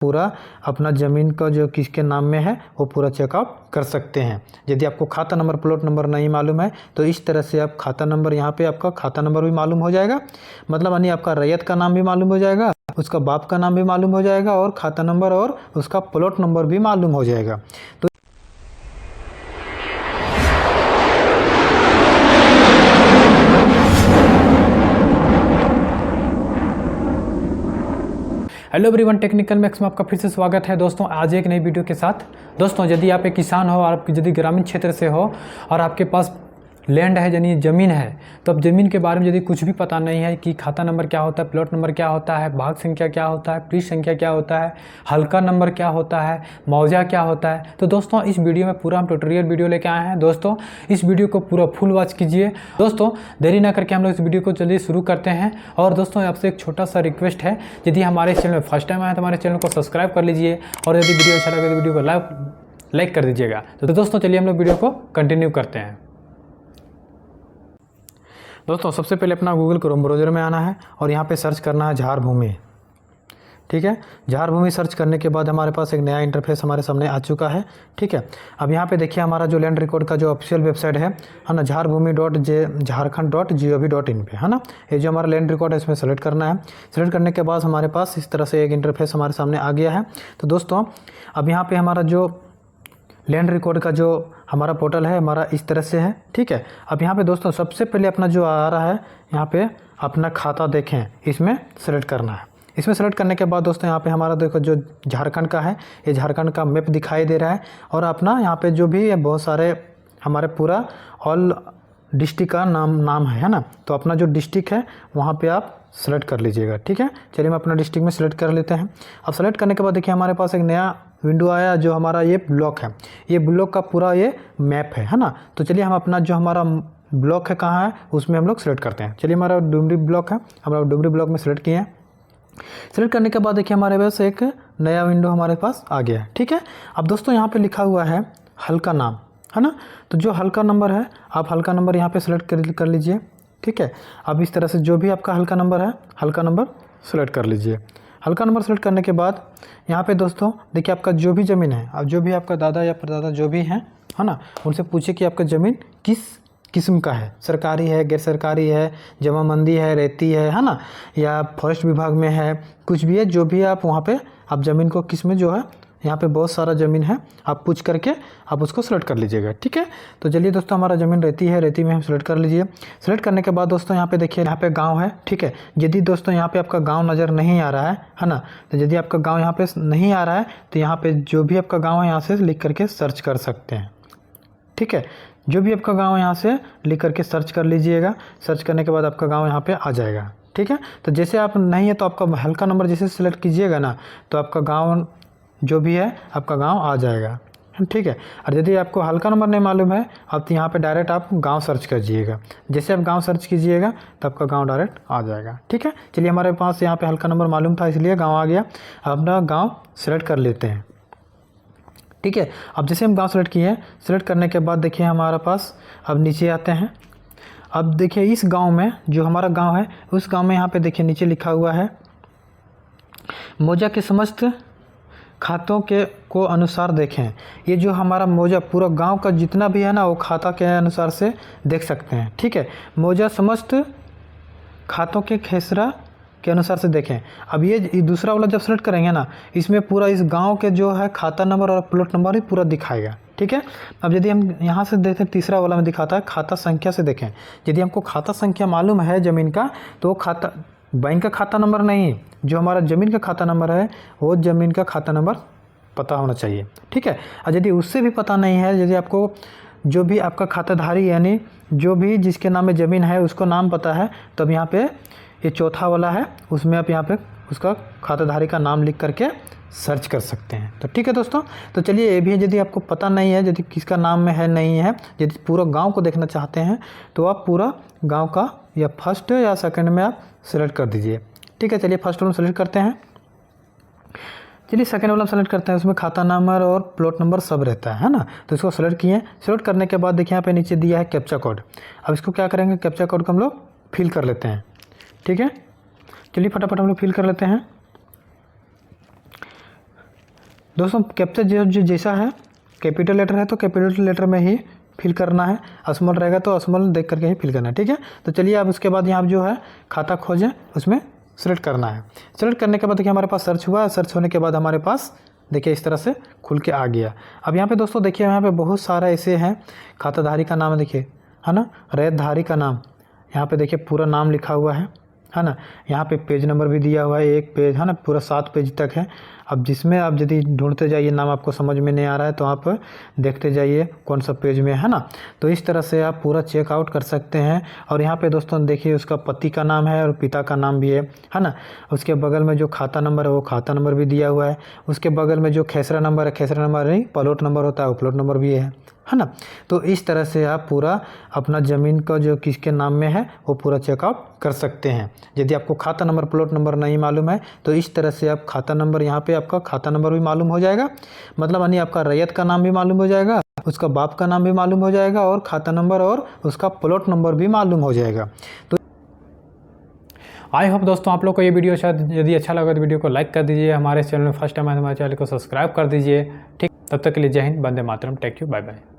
पूरा अपना ज़मीन का जो किसके नाम में है वो पूरा चेकआउट कर सकते हैं। यदि आपको खाता नंबर प्लॉट नंबर नहीं मालूम है तो इस तरह से आप खाता नंबर, यहाँ पे आपका खाता नंबर भी मालूम हो जाएगा, मतलब यानी आपका रैयत का नाम भी मालूम हो जाएगा, उसका बाप का नाम भी मालूम हो जाएगा और खाता नंबर और उसका प्लॉट नंबर भी मालूम हो जाएगा। तो हेलो एवरीवन, टेक्निकल मैक्स में आपका फिर से स्वागत है दोस्तों, आज एक नई वीडियो के साथ। दोस्तों, यदि आप एक किसान हो और आप यदि ग्रामीण क्षेत्र से हो और आपके पास लैंड है यानी ज़मीन है, तो अब ज़मीन के बारे में यदि कुछ भी पता नहीं है कि खाता नंबर क्या होता है, प्लॉट नंबर क्या होता है, भाग संख्या क्या होता है, पृष्ठ संख्या क्या होता है, हल्का नंबर क्या होता है, मौजा क्या होता है, तो दोस्तों इस वीडियो में पूरा हम ट्यूटोरियल वीडियो लेके आए हैं। दोस्तों इस वीडियो को पूरा फुल वॉच कीजिए। दोस्तों देरी ना करके हम लोग इस वीडियो को जल्दी शुरू करते हैं। और दोस्तों आपसे एक छोटा सा रिक्वेस्ट है, यदि हमारे चैनल में फर्स्ट टाइम आए तो हमारे चैनल को सब्सक्राइब कर लीजिए और यदि वीडियो अच्छा लगे तो वीडियो को लाइक कर दीजिएगा। तो दोस्तों चलिए हम लोग वीडियो को कंटिन्यू करते हैं। दोस्तों सबसे पहले अपना गूगल क्रोम ब्राउज़र में आना है और यहाँ पे सर्च करना है झार भूमि। ठीक है, झार भूमि सर्च करने के बाद हमारे पास एक नया इंटरफेस हमारे सामने आ चुका है। ठीक है, अब यहाँ पे देखिए हमारा जो लैंड रिकॉर्ड का जो ऑफिशियल वेबसाइट है ना, झारभूमि.झारखंड.gov.in पे है ना। ये जो हमारा लैंड रिकॉर्ड है इसमें सेलेक्ट करना है। सेलेक्ट करने के बाद हमारे पास इस तरह से एक इंटरफेस हमारे सामने आ गया है। तो दोस्तों अब यहाँ पर हमारा जो लैंड रिकॉर्ड का जो हमारा पोर्टल है हमारा इस तरह से है। ठीक है, अब यहाँ पे दोस्तों सबसे पहले अपना जो आ रहा है यहाँ पे अपना खाता देखें, इसमें सेलेक्ट करना है। इसमें सेलेक्ट करने के बाद दोस्तों यहाँ पे हमारा देखो जो झारखंड का है, ये झारखंड का मैप दिखाई दे रहा है और अपना यहाँ पे जो भी है बहुत सारे हमारे पूरा ऑल डिस्ट्रिक्ट का नाम है ना। तो अपना जो डिस्ट्रिक्ट है वहाँ पे आप सेलेक्ट कर लीजिएगा। ठीक है, चलिए हम अपना डिस्ट्रिक्ट में सेलेक्ट कर लेते हैं। अब सेलेक्ट करने के बाद देखिए हमारे पास एक नया विंडो आया जो हमारा ये ब्लॉक है, ये ब्लॉक का पूरा ये मैप है ना। तो चलिए हम अपना जो हमारा ब्लॉक है कहाँ है उसमें हम लोग सेलेक्ट करते हैं। चलिए हमारा डुमरी ब्लॉक है, हमारा डुमरी ब्लॉक में सेलेक्ट किए हैं। सेलेक्ट करने के बाद देखिए हमारे पास एक नया विंडो हमारे पास आ गया है। ठीक है, अब दोस्तों यहाँ पे लिखा हुआ है हल्का नाम है ना, तो जो हल्का नंबर है आप हल्का नंबर यहाँ पे सेलेक्ट कर लीजिए। ठीक है, अब इस तरह से जो भी आपका हल्का नंबर है हल्का नंबर सेलेक्ट कर लीजिए। हल्का नंबर सेलेक्ट करने के बाद यहाँ पे दोस्तों देखिए आपका जो भी ज़मीन है, अब जो भी आपका दादा या परदादा जो भी हैं है ना, उनसे पूछिए कि आपका ज़मीन किस किस्म का है, सरकारी है, गैर सरकारी है, जमाबंदी है, रेती है ना, या फॉरेस्ट विभाग में है, कुछ भी है, जो भी आप वहाँ पे आप ज़मीन को किस में जो है यहाँ पे बहुत सारा ज़मीन है, आप पूछ करके आप उसको सेलेक्ट कर लीजिएगा। ठीक है, तो चलिए दोस्तों हमारा ज़मीन रेती है, रेती में हम सेलेक्ट कर लीजिए। सेलेक्ट करने के बाद दोस्तों यहाँ पे देखिए यहाँ पे गांव है। ठीक है, यदि दोस्तों यहाँ पे आपका गांव नज़र नहीं आ रहा है ना, तो यदि आपका गांव यहाँ पे नहीं आ रहा है तो यहाँ पे जो भी आपका गाँव है यहाँ से लिख करके सर्च कर सकते हैं। ठीक है, जो भी आपका गाँव यहाँ से लिख करके सर्च कर लीजिएगा। सर्च करने के बाद आपका गाँव यहाँ पर आ जाएगा। ठीक है, तो जैसे आप नहीं है तो आपका हल्का नंबर जैसे सेलेक्ट कीजिएगा ना तो आपका गाँव जो भी है आपका गांव आ जाएगा। ठीक है, और यदि आपको हल्का नंबर नहीं मालूम है आप यहाँ पे डायरेक्ट आप गांव सर्च कीजिएगा। जैसे आप गांव सर्च कीजिएगा तो आपका गांव डायरेक्ट आ जाएगा। ठीक है, चलिए हमारे पास यहाँ पे हल्का नंबर मालूम था इसलिए गांव आ गया। अपना गांव सेलेक्ट कर लेते हैं। ठीक है, अब जैसे हम गाँव सेलेक्ट किए हैं, सेलेक्ट करने के बाद देखिए हमारे पास अब नीचे आते हैं। अब देखिए इस गाँव में जो हमारा गाँव है उस गाँव में यहाँ पर देखिए नीचे लिखा हुआ है मौजा के समस्त खातों के को अनुसार देखें। ये जो हमारा मौजा पूरा गांव का जितना भी है ना वो खाता के अनुसार से देख सकते हैं। ठीक है, मौजा समस्त खातों के खेसरा के अनुसार से देखें। अब ये दूसरा वाला जब सेलेक्ट करेंगे ना इसमें पूरा इस गांव के जो है खाता नंबर और प्लॉट नंबर ही पूरा दिखाएगा। ठीक है, अब यदि हम यहाँ से देखें तीसरा वाला में दिखाता है खाता संख्या से देखें। यदि हमको खाता संख्या मालूम है ज़मीन का तो खाता बैंक का खाता नंबर नहीं, जो हमारा ज़मीन का खाता नंबर है वो ज़मीन का खाता नंबर पता होना चाहिए। ठीक है, और यदि उससे भी पता नहीं है, यदि आपको जो भी आपका खाताधारी यानी जो भी जिसके नाम में ज़मीन है उसको नाम पता है तो अब यहाँ पे ये चौथा वाला है उसमें आप यहाँ पे उसका खाताधारी का नाम लिख करके सर्च कर सकते हैं। तो ठीक है दोस्तों, तो चलिए ये भी है, यदि आपको पता नहीं है यदि किसका नाम में है नहीं है, यदि पूरा गांव को देखना चाहते हैं तो आप पूरा गांव का या फर्स्ट या सेकंड में आप सेलेक्ट कर दीजिए। ठीक है, चलिए फर्स्ट वाला सेलेक्ट करते हैं। चलिए सेकंड वाला सेलेक्ट करते हैं, उसमें खाता नंबर और प्लॉट नंबर सब रहता है ना। तो इसको सेलेक्ट किए। सेलेक्ट करने के बाद देखिए यहाँ पे नीचे दिया है कैप्चा कोड। अब इसको क्या करेंगे, कैप्चा कोड को हम लोग फिल कर लेते हैं। ठीक है, चलिए फटाफट हम लोग फिल कर लेते हैं। दोस्तों कैप्चा जो जैसा है, कैपिटल लेटर है तो कैपिटल लेटर में ही फिल करना है, स्मॉल रहेगा तो स्मॉल देख करके ही फिल करना है, ठीक है। तो चलिए अब उसके बाद यहाँ जो है खाता खोजें, उसमें सेलेक्ट करना है। सेलेक्ट करने के बाद देखिए हमारे पास सर्च हुआ, सर्च होने के बाद हमारे पास देखिए इस तरह से खुल के आ गया। अब यहाँ पे दोस्तों देखिए यहाँ पे बहुत सारा ऐसे हैं, खाताधारी का नाम देखिए है ना, रैयतधारी का नाम, यहाँ पे देखिए पूरा नाम लिखा हुआ है ना। यहाँ पे पेज नंबर भी दिया हुआ है, एक पेज है ना, पूरा 7 पेज तक है। अब जिसमें आप यदि ढूंढते जाइए, नाम आपको समझ में नहीं आ रहा है तो आप देखते जाइए कौन सा पेज में है ना। तो इस तरह से आप पूरा चेकआउट कर सकते हैं। और यहाँ पे दोस्तों देखिए उसका पति का नाम है और पिता का नाम भी है ना। उसके बगल में जो खाता नंबर है वो खाता नंबर भी दिया हुआ है। उसके बगल में जो खेसरा नंबर है, खेसरा नंबर नहीं प्लॉट नंबर होता है, वो प्लॉट नंबर भी है ना। तो इस तरह से आप पूरा अपना ज़मीन का जो किसके नाम में है वो पूरा चेकआउट कर सकते हैं। यदि आपको खाता नंबर प्लॉट नंबर नहीं मालूम है तो इस तरह से आप खाता नंबर, यहाँ पे आपका खाता नंबर भी मालूम हो जाएगा, मतलब यानी आपका रैयत का नाम भी मालूम हो जाएगा, उसका बाप का नाम भी मालूम हो जाएगा और खाता नंबर और उसका प्लॉट नंबर भी मालूम हो जाएगा। तो आई होप दोस्तों आप लोग को ये वीडियो शायद यदि अच्छा लगा तो वीडियो को लाइक कर दीजिए, हमारे चैनल में फर्स्ट टाइम आए हमारे चैनल को सब्सक्राइब कर दीजिए, ठीक। तब तक के लिए जय Hind, Vande Mataram, take you, bye bye.